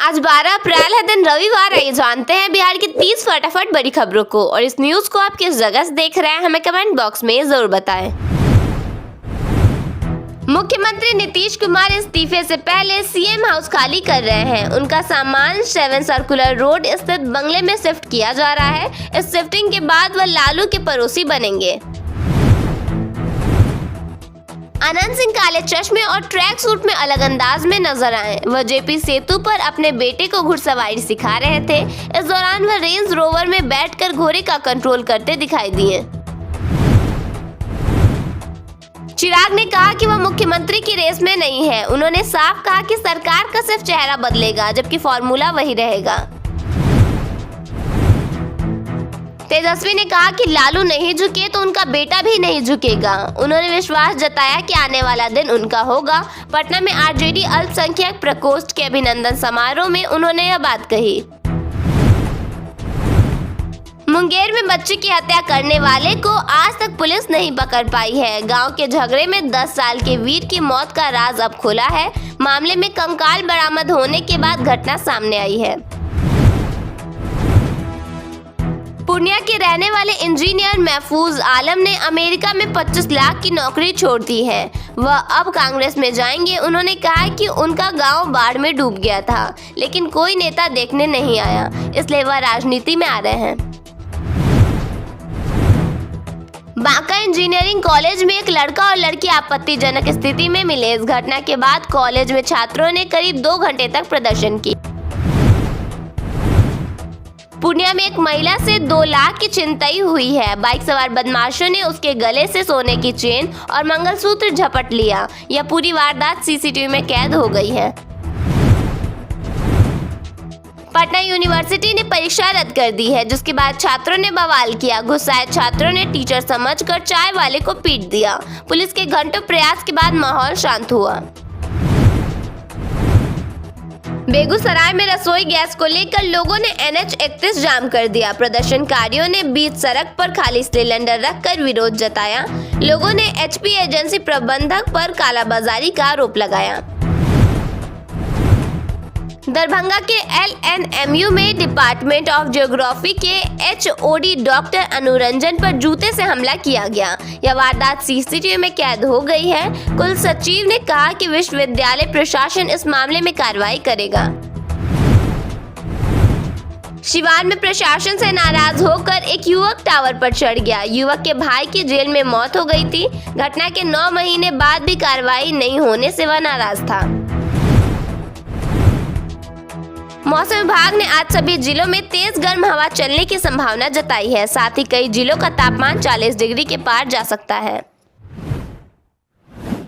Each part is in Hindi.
आज 12 अप्रैल है, दिन रविवार। आइए जानते हैं बिहार की 30 फटाफट बड़ी खबरों को। और इस न्यूज को आप किस जगह से देख रहे हैं, हमें कमेंट बॉक्स में जरूर बताएं। मुख्यमंत्री नीतीश कुमार इस्तीफे से पहले सीएम हाउस खाली कर रहे हैं। उनका सामान 7 सर्कुलर रोड स्थित बंगले में शिफ्ट किया जा रहा है। इस शिफ्टिंग के बाद वह लालू के पड़ोसी बनेंगे। आनंद सिंह काले चश्मे और ट्रैक सूट में अलग अंदाज में नजर आए। वह जेपी सेतु पर अपने बेटे को घुड़सवारी सिखा रहे थे। इस दौरान वह रेंज रोवर में बैठकर घोड़े का कंट्रोल करते दिखाई दिए। चिराग ने कहा कि वह मुख्यमंत्री की रेस में नहीं है। उन्होंने साफ कहा कि सरकार का सिर्फ चेहरा बदलेगा, जबकि फॉर्मूला वही रहेगा। तेजस्वी ने कहा कि लालू नहीं झुके तो उनका बेटा भी नहीं झुकेगा। उन्होंने विश्वास जताया कि आने वाला दिन उनका होगा। पटना में आरजेडी अल्पसंख्यक प्रकोष्ठ के अभिनंदन समारोह में उन्होंने यह बात कही। मुंगेर में बच्चे की हत्या करने वाले को आज तक पुलिस नहीं पकड़ पाई है। गांव के झगड़े में 10 साल के वीर की मौत का राज अब खुला है। मामले में कंकाल बरामद होने के बाद घटना सामने आई है। पूर्णिया के रहने वाले इंजीनियर महफूज आलम ने अमेरिका में 25 लाख की नौकरी छोड़ दी है। वह अब कांग्रेस में जाएंगे। उन्होंने कहा कि उनका गांव बाढ़ में डूब गया था, लेकिन कोई नेता देखने नहीं आया, इसलिए वह राजनीति में आ रहे हैं। बांका इंजीनियरिंग कॉलेज में एक लड़का और लड़की आपत्तिजनक स्थिति में मिले। इस घटना के बाद कॉलेज में छात्रों ने करीब 2 घंटे तक प्रदर्शन किया। पूर्णिया में एक महिला से 2 लाख की छिनतई हुई है। बाइक सवार बदमाशों ने उसके गले से सोने की चेन और मंगलसूत्र झपट लिया। यह पूरी वारदात सीसीटीवी में कैद हो गई है। पटना यूनिवर्सिटी ने परीक्षा रद्द कर दी है, जिसके बाद छात्रों ने बवाल किया। गुस्साए छात्रों ने टीचर समझकर चाय वाले को पीट दिया। पुलिस के घंटों प्रयास के बाद माहौल शांत हुआ। बेगूसराय में रसोई गैस को लेकर लोगों ने NH 31 जाम कर दिया। प्रदर्शनकारियों ने बीच सड़क पर खाली सिलेंडर रखकर विरोध जताया। लोगों ने HP एजेंसी प्रबंधक पर कालाबाजारी का आरोप लगाया। दरभंगा के LNMU में डिपार्टमेंट ऑफ ज्योग्राफी के HOD डॉक्टर अनुरंजन पर जूते से हमला किया गया। यह वारदात सीसीटीवी में कैद हो गई है। कुल सचिव ने कहा कि विश्वविद्यालय प्रशासन इस मामले में कार्रवाई करेगा। सिवान में प्रशासन से नाराज होकर एक युवक टावर पर चढ़ गया। युवक के भाई की जेल में मौत हो गई थी। घटना के 9 महीने बाद भी कार्रवाई नहीं होने से वह नाराज था। मौसम विभाग ने आज सभी जिलों में तेज गर्म हवा चलने की संभावना जताई है। साथ ही कई जिलों का तापमान 40 डिग्री के पार जा सकता है।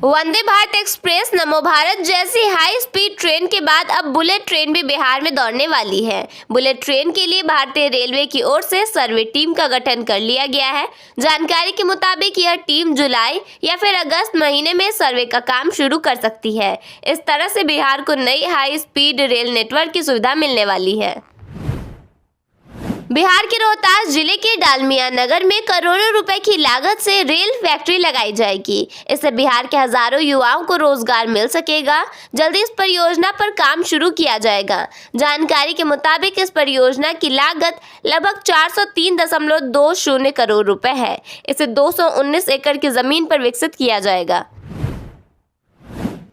वंदे भारत एक्सप्रेस नमो भारत जैसी हाई स्पीड ट्रेन के बाद अब बुलेट ट्रेन भी बिहार में दौड़ने वाली है। बुलेट ट्रेन के लिए भारतीय रेलवे की ओर से सर्वे टीम का गठन कर लिया गया है। जानकारी के मुताबिक यह टीम जुलाई या फिर अगस्त महीने में सर्वे का काम शुरू कर सकती है। इस तरह से बिहार को नई हाई स्पीड रेल नेटवर्क की सुविधा मिलने वाली है। बिहार के रोहतास जिले के डालमिया नगर में करोड़ों रुपए की लागत से रेल फैक्ट्री लगाई जाएगी। इससे बिहार के हजारों युवाओं को रोजगार मिल सकेगा। जल्दी इस परियोजना पर काम शुरू किया जाएगा। जानकारी के मुताबिक इस परियोजना की लागत लगभग 403.20 करोड़ रुपए है। इसे 219 एकड़ की जमीन पर विकसित किया जाएगा।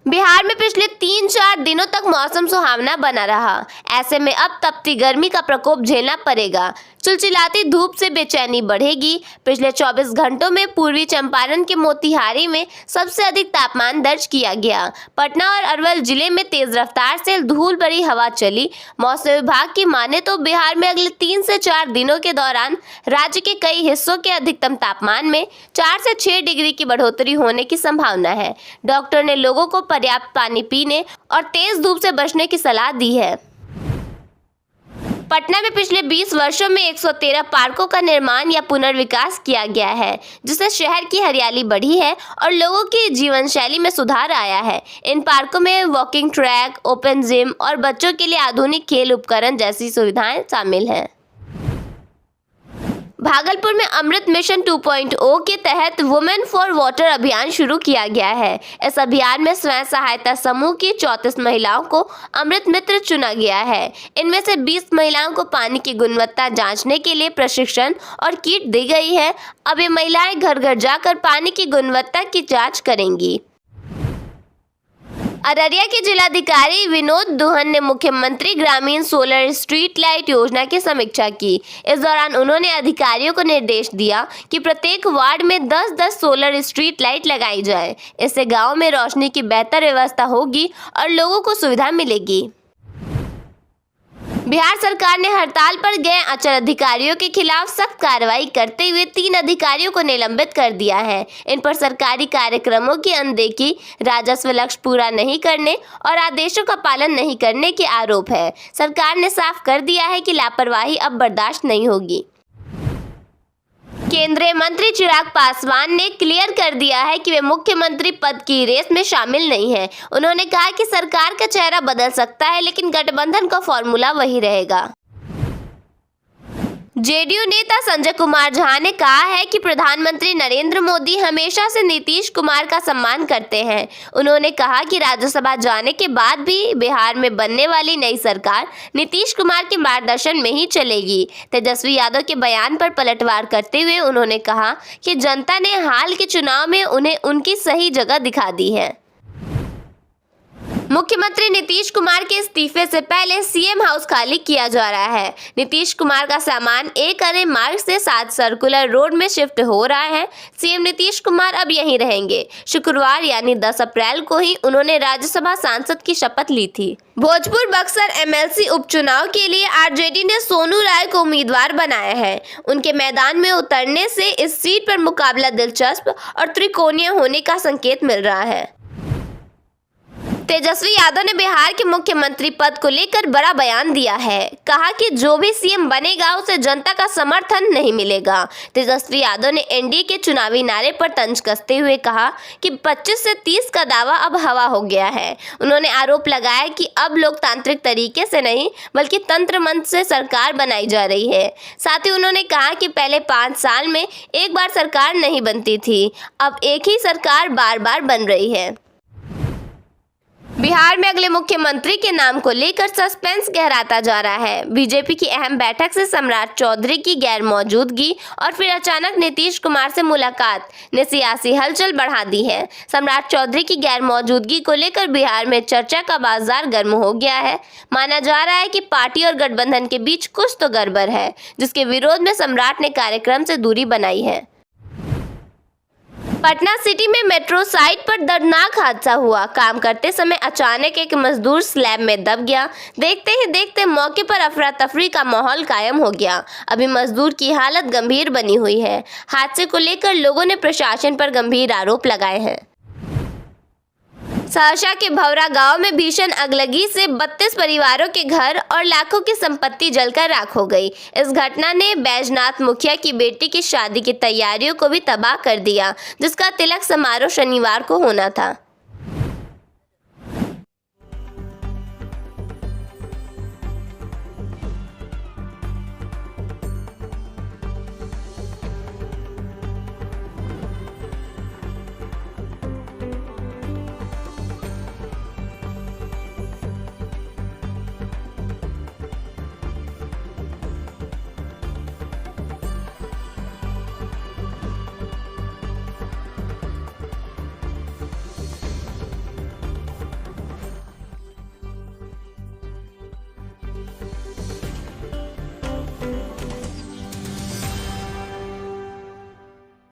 बिहार में पिछले 3-4 दिनों तक मौसम सुहावना बना रहा। ऐसे में अब तपती गर्मी का प्रकोप झेलना पड़ेगा। चिलचिलाती धूप से बेचैनी बढ़ेगी। पिछले 24 घंटों में पूर्वी चंपारण के मोतिहारी में सबसे अधिक तापमान दर्ज किया गया। पटना और अरवल जिले में तेज रफ्तार से धूल भरी हवा चली। मौसम विभाग की माने तो बिहार में अगले 3 से 4 दिनों के दौरान राज्य के कई हिस्सों के अधिकतम तापमान में 4 से 6 डिग्री की बढ़ोतरी होने की संभावना है। डॉक्टर ने लोगों को पर्याप्त पानी पीने और तेज धूप से बचने की सलाह दी है। पटना में पिछले 20 वर्षों में 113 पार्कों का निर्माण या पुनर्विकास किया गया है, जिससे शहर की हरियाली बढ़ी है और लोगों की जीवन शैली में सुधार आया है। इन पार्कों में वॉकिंग ट्रैक, ओपन जिम और बच्चों के लिए आधुनिक खेल उपकरण जैसी सुविधाएं शामिल हैं। भागलपुर में अमृत मिशन 2.0 के तहत वुमेन फॉर वाटर अभियान शुरू किया गया है। इस अभियान में स्वयं सहायता समूह की 34 महिलाओं को अमृत मित्र चुना गया है। इनमें से 20 महिलाओं को पानी की गुणवत्ता जांचने के लिए प्रशिक्षण और किट दी गई है। अब ये महिलाएं घर घर जाकर पानी की गुणवत्ता की जांच करेंगी। अररिया के जिलाधिकारी विनोद दुहन ने मुख्यमंत्री ग्रामीण सोलर स्ट्रीट लाइट योजना की समीक्षा की। इस दौरान उन्होंने अधिकारियों को निर्देश दिया कि प्रत्येक वार्ड में 10-10 सोलर स्ट्रीट लाइट लगाई जाए। इससे गांव में रोशनी की बेहतर व्यवस्था होगी और लोगों को सुविधा मिलेगी। बिहार सरकार ने हड़ताल पर गए अंचल अधिकारियों के खिलाफ सख्त कार्रवाई करते हुए 3 अधिकारियों को निलंबित कर दिया है। इन पर सरकारी कार्यक्रमों की अनदेखी, राजस्व लक्ष्य पूरा नहीं करने और आदेशों का पालन नहीं करने के आरोप है। सरकार ने साफ कर दिया है कि लापरवाही अब बर्दाश्त नहीं होगी। केंद्रीय मंत्री चिराग पासवान ने क्लियर कर दिया है कि वे मुख्यमंत्री पद की रेस में शामिल नहीं हैं। उन्होंने कहा कि सरकार का चेहरा बदल सकता है, लेकिन गठबंधन का फॉर्मूला वही रहेगा। जेडीयू नेता संजय कुमार झा ने कहा है कि प्रधानमंत्री नरेंद्र मोदी हमेशा से नीतीश कुमार का सम्मान करते हैं। उन्होंने कहा कि राज्यसभा जाने के बाद भी बिहार में बनने वाली नई सरकार नीतीश कुमार के मार्गदर्शन में ही चलेगी। तेजस्वी यादव के बयान पर पलटवार करते हुए उन्होंने कहा कि जनता ने हाल के चुनाव में उन्हें उनकी सही जगह दिखा दी है। मुख्यमंत्री नीतीश कुमार के इस्तीफे से पहले सीएम हाउस खाली किया जा रहा है। नीतीश कुमार का सामान 1 अरे मार्ग से 7 सर्कुलर रोड में शिफ्ट हो रहा है। सीएम नीतीश कुमार अब यहीं रहेंगे। शुक्रवार यानी 10 अप्रैल को ही उन्होंने राज्यसभा सांसद की शपथ ली थी। भोजपुर बक्सर एमएलसी उपचुनाव के लिए आरजेडी ने सोनू राय को उम्मीदवार बनाया है। उनके मैदान में उतरने से इस सीट पर मुकाबला दिलचस्प और त्रिकोणीय होने का संकेत मिल रहा है। तेजस्वी यादव ने बिहार के मुख्यमंत्री पद को लेकर बड़ा बयान दिया है। कहा कि जो भी सीएम बनेगा उसे जनता का समर्थन नहीं मिलेगा। तेजस्वी यादव ने एनडीए के चुनावी नारे पर तंज कसते हुए कहा कि 25 से 30 का दावा अब हवा हो गया है। उन्होंने आरोप लगाया कि अब लोकतांत्रिक तरीके से नहीं बल्कि तंत्र मंत्र से सरकार बनाई जा रही है। साथ ही उन्होंने कहा कि पहले 5 साल में एक बार सरकार नहीं बनती थी, अब एक ही सरकार बार बार बन रही है। बिहार में अगले मुख्यमंत्री के नाम को लेकर सस्पेंस गहराता जा रहा है। बीजेपी की अहम बैठक से सम्राट चौधरी की गैर मौजूदगी और फिर अचानक नीतीश कुमार से मुलाकात ने सियासी हलचल बढ़ा दी है। सम्राट चौधरी की गैर मौजूदगी को लेकर बिहार में चर्चा का बाजार गर्म हो गया है। माना जा रहा है कि पार्टी और गठबंधन के बीच कुछ तो गड़बड़ है, जिसके विरोध में सम्राट ने कार्यक्रम से दूरी बनाई है। पटना सिटी में मेट्रो साइट पर दर्दनाक हादसा हुआ। काम करते समय अचानक एक मजदूर स्लैब में दब गया। देखते ही देखते मौके पर अफरा तफरी का माहौल कायम हो गया। अभी मजदूर की हालत गंभीर बनी हुई है। हादसे को लेकर लोगों ने प्रशासन पर गंभीर आरोप लगाए हैं। सहरसा के भौरा गांव में भीषण अगलगी से 32 परिवारों के घर और लाखों की संपत्ति जलकर राख हो गई। इस घटना ने बैजनाथ मुखिया की बेटी की शादी की तैयारियों को भी तबाह कर दिया, जिसका तिलक समारोह शनिवार को होना था।